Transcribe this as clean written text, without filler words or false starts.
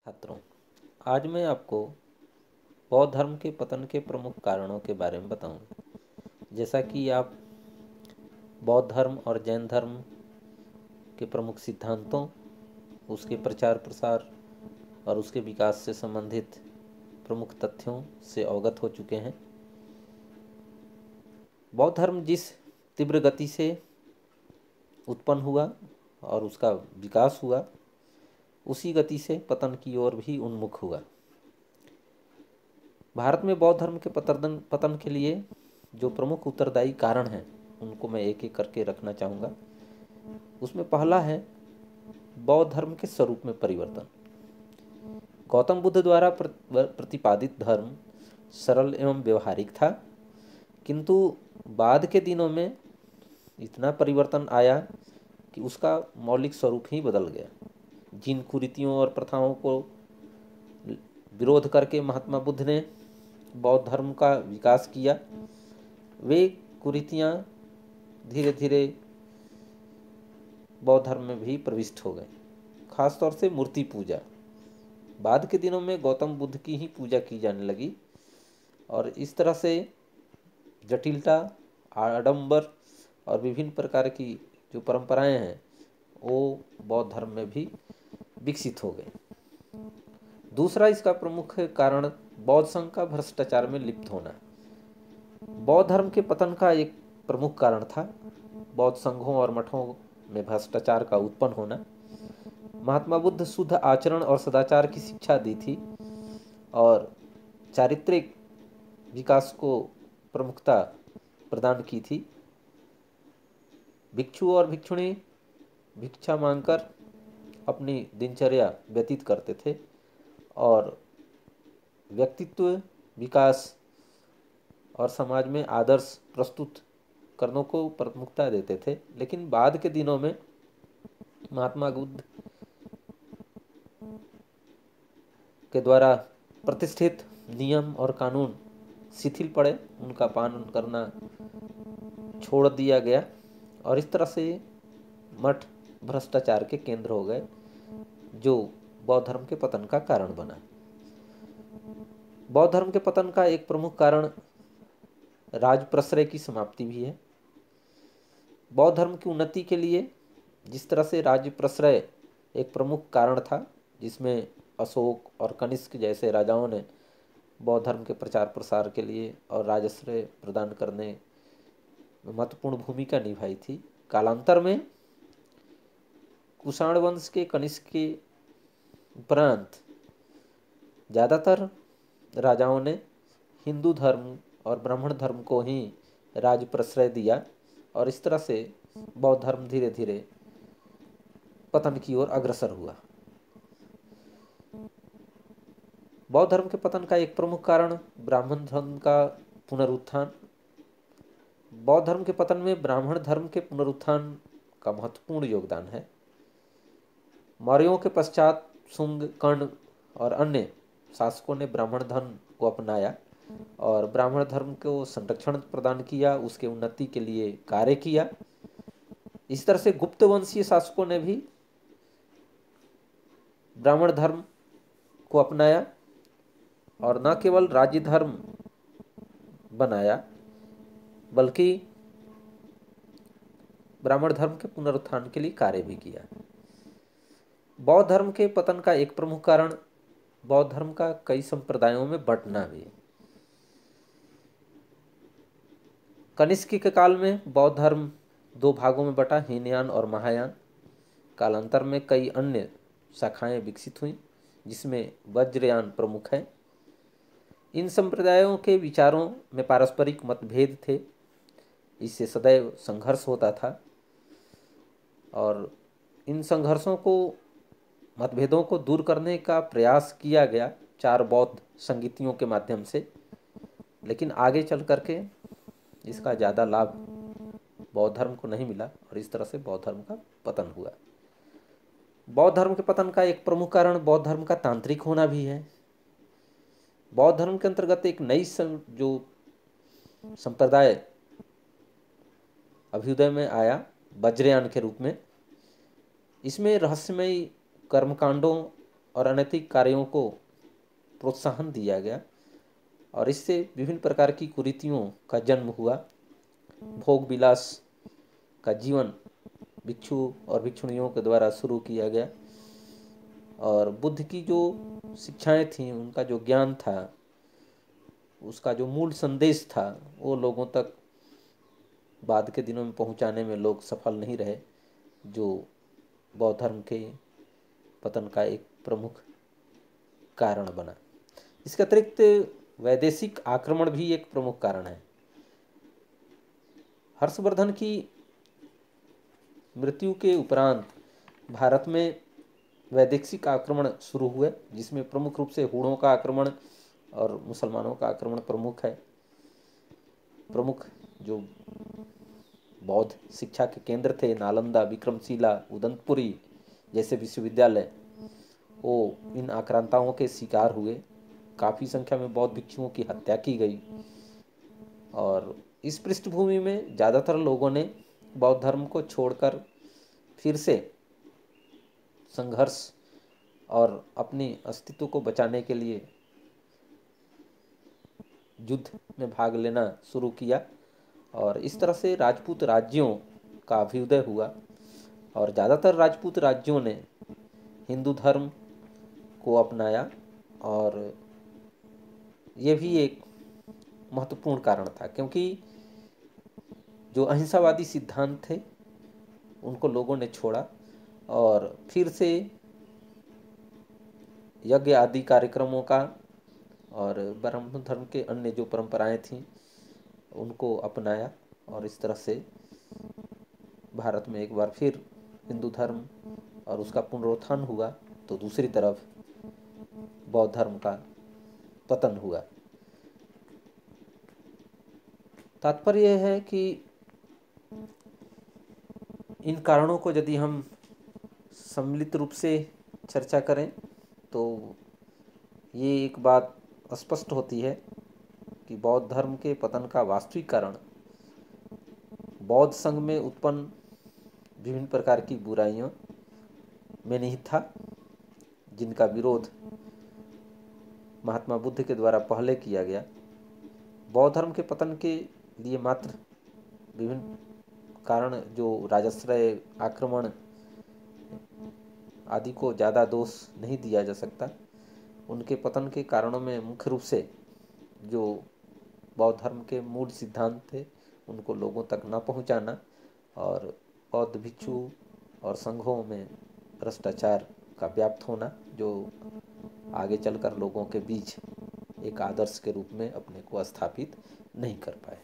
छात्रों, आज मैं आपको बौद्ध धर्म के पतन के प्रमुख कारणों के बारे में बताऊंगा। जैसा कि आप बौद्ध धर्म और जैन धर्म के प्रमुख सिद्धांतों, उसके प्रचार प्रसार और उसके विकास से संबंधित प्रमुख तथ्यों से अवगत हो चुके हैं। बौद्ध धर्म जिस तीव्र गति से उत्पन्न हुआ और उसका विकास हुआ, उसी गति से पतन की ओर भी उन्मुख हुआ। भारत में बौद्ध धर्म के पतन के लिए जो प्रमुख उत्तरदायी कारण हैं, उनको मैं एक एक करके रखना चाहूँगा। उसमें पहला है बौद्ध धर्म के स्वरूप में परिवर्तन। गौतम बुद्ध द्वारा प्रतिपादित धर्म सरल एवं व्यवहारिक था, किंतु बाद के दिनों में इतना परिवर्तन आया कि उसका मौलिक स्वरूप ही बदल गया। जिन कुरीतियों और प्रथाओं को विरोध करके महात्मा बुद्ध ने बौद्ध धर्म का विकास किया, वे कुरीतियाँ धीरे धीरे बौद्ध धर्म में भी प्रविष्ट हो गए। खासतौर से मूर्ति पूजा बाद के दिनों में गौतम बुद्ध की ही पूजा की जाने लगी, और इस तरह से जटिलता, आडंबर और विभिन्न प्रकार की जो परंपराएं हैं, वो बौद्ध धर्म में भी विकसित हो गए। दूसरा इसका प्रमुख कारण बौद्ध संघ का भ्रष्टाचार में लिप्त होना। बौद्ध धर्म के पतन का एक प्रमुख कारण था बौद्ध संघों और मठों में भ्रष्टाचार का उत्पन्न होना। महात्मा बुद्ध शुद्ध आचरण और सदाचार की शिक्षा दी थी और चारित्रिक विकास को प्रमुखता प्रदान की थी। भिक्षु और भिक्षुणी भिक्षा मांगकर अपनी दिनचर्या व्यतीत करते थे और व्यक्तित्व विकास और समाज में आदर्श प्रस्तुत करने को प्रमुखता देते थे। लेकिन बाद के दिनों में महात्मा बुद्ध के द्वारा प्रतिष्ठित नियम और कानून शिथिल पड़े, उनका पालन करना छोड़ दिया गया और इस तरह से मठ भ्रष्टाचार के केंद्र हो गए, जो बौद्ध धर्म के पतन का कारण बना। बौद्ध धर्म के पतन का एक प्रमुख कारण राजप्रश्रय की समाप्ति भी है। बौद्ध धर्म की उन्नति के लिए जिस तरह से राजप्रश्रय एक प्रमुख कारण था, जिसमें अशोक और कनिष्क जैसे राजाओं ने बौद्ध धर्म के प्रचार प्रसार के लिए और राजश्रय प्रदान करने में महत्वपूर्ण भूमिका निभाई थी, कालांतर में कुषाण वंश के कनिष्क के उपरांत ज़्यादातर राजाओं ने हिंदू धर्म और ब्राह्मण धर्म को ही राज प्रश्रय दिया और इस तरह से बौद्ध धर्म धीरे धीरे पतन की ओर अग्रसर हुआ। बौद्ध धर्म के पतन का एक प्रमुख कारण ब्राह्मण धर्म का पुनरुत्थान। बौद्ध धर्म के पतन में ब्राह्मण धर्म के पुनरुत्थान का महत्वपूर्ण योगदान है। मौर्यों के पश्चात शुंग, कर्ण और अन्य शासकों ने ब्राह्मण धर्म को अपनाया और ब्राह्मण धर्म को संरक्षण प्रदान किया, उसके उन्नति के लिए कार्य किया। इस तरह से गुप्त वंशीय शासकों ने भी ब्राह्मण धर्म को अपनाया और न केवल राज्य धर्म बनाया, बल्कि ब्राह्मण धर्म के पुनरुत्थान के लिए कार्य भी किया। बौद्ध धर्म के पतन का एक प्रमुख कारण बौद्ध धर्म का कई संप्रदायों में बंटना भी। कनिष्क के काल में बौद्ध धर्म दो भागों में बटा, हीनयान और महायान। कालांतर में कई अन्य शाखाएं विकसित हुई, जिसमें वज्रयान प्रमुख है। इन संप्रदायों के विचारों में पारस्परिक मतभेद थे, इससे सदैव संघर्ष होता था और इन संघर्षों को, मतभेदों को दूर करने का प्रयास किया गया चार बौद्ध संगीतियों के माध्यम से, लेकिन आगे चल करके इसका ज़्यादा लाभ बौद्ध धर्म को नहीं मिला और इस तरह से बौद्ध धर्म का पतन हुआ। बौद्ध धर्म के पतन का एक प्रमुख कारण बौद्ध धर्म का तांत्रिक होना भी है। बौद्ध धर्म के अंतर्गत एक नई जो संप्रदाय अभ्युदय में आया, वज्रयान के रूप में, इसमें रहस्यमयी कर्मकांडों और अनैतिक कार्यों को प्रोत्साहन दिया गया और इससे विभिन्न प्रकार की कुरीतियों का जन्म हुआ। भोग विलास का जीवन भिक्षु और भिक्षुणियों के द्वारा शुरू किया गया और बुद्ध की जो शिक्षाएं थीं, उनका जो ज्ञान था, उसका जो मूल संदेश था, वो लोगों तक बाद के दिनों में पहुंचाने में लोग सफल नहीं रहे, जो बौद्ध धर्म के पतन का एक प्रमुख कारण बना। इसके अतिरिक्त वैदेशिक आक्रमण भी एक प्रमुख कारण है। हर्षवर्धन की मृत्यु के उपरांत भारत में वैदेशिक आक्रमण शुरू हुए, जिसमें प्रमुख रूप से हूणों का आक्रमण और मुसलमानों का आक्रमण प्रमुख है। प्रमुख जो बौद्ध शिक्षा के केंद्र थे, नालंदा, विक्रमशिला, उदंतपुरी जैसे विश्वविद्यालय, वो इन आक्रांताओं के शिकार हुए। काफ़ी संख्या में बौद्ध भिक्षुओं की हत्या की गई और इस पृष्ठभूमि में ज़्यादातर लोगों ने बौद्ध धर्म को छोड़कर फिर से संघर्ष और अपनी अस्तित्व को बचाने के लिए युद्ध में भाग लेना शुरू किया और इस तरह से राजपूत राज्यों का अभ्युदय हुआ और ज़्यादातर राजपूत राज्यों ने हिंदू धर्म को अपनाया और ये भी एक महत्वपूर्ण कारण था, क्योंकि जो अहिंसावादी सिद्धांत थे उनको लोगों ने छोड़ा और फिर से यज्ञ आदि कार्यक्रमों का और ब्राह्मण धर्म के अन्य जो परंपराएं थीं उनको अपनाया और इस तरह से भारत में एक बार फिर हिंदू धर्म और उसका पुनरुत्थान हुआ, तो दूसरी तरफ बौद्ध धर्म का पतन हुआ। तात्पर्य यह है कि इन कारणों को यदि हम सम्मिलित रूप से चर्चा करें तो ये एक बात स्पष्ट होती है कि बौद्ध धर्म के पतन का वास्तविक कारण बौद्ध संघ में उत्पन्न विभिन्न प्रकार की बुराइयों में निहित था, जिनका विरोध महात्मा बुद्ध के द्वारा पहले किया गया। बौद्ध धर्म के पतन के लिए मात्र विभिन्न कारण, जो राजाश्रय, आक्रमण आदि को ज़्यादा दोष नहीं दिया जा सकता। उनके पतन के कारणों में मुख्य रूप से जो बौद्ध धर्म के मूल सिद्धांत थे उनको लोगों तक न पहुंचाना और बौद्ध भिक्षु और संघों में भ्रष्टाचार का व्याप्त होना, जो आगे चलकर लोगों के बीच एक आदर्श के रूप में अपने को स्थापित नहीं कर पाए।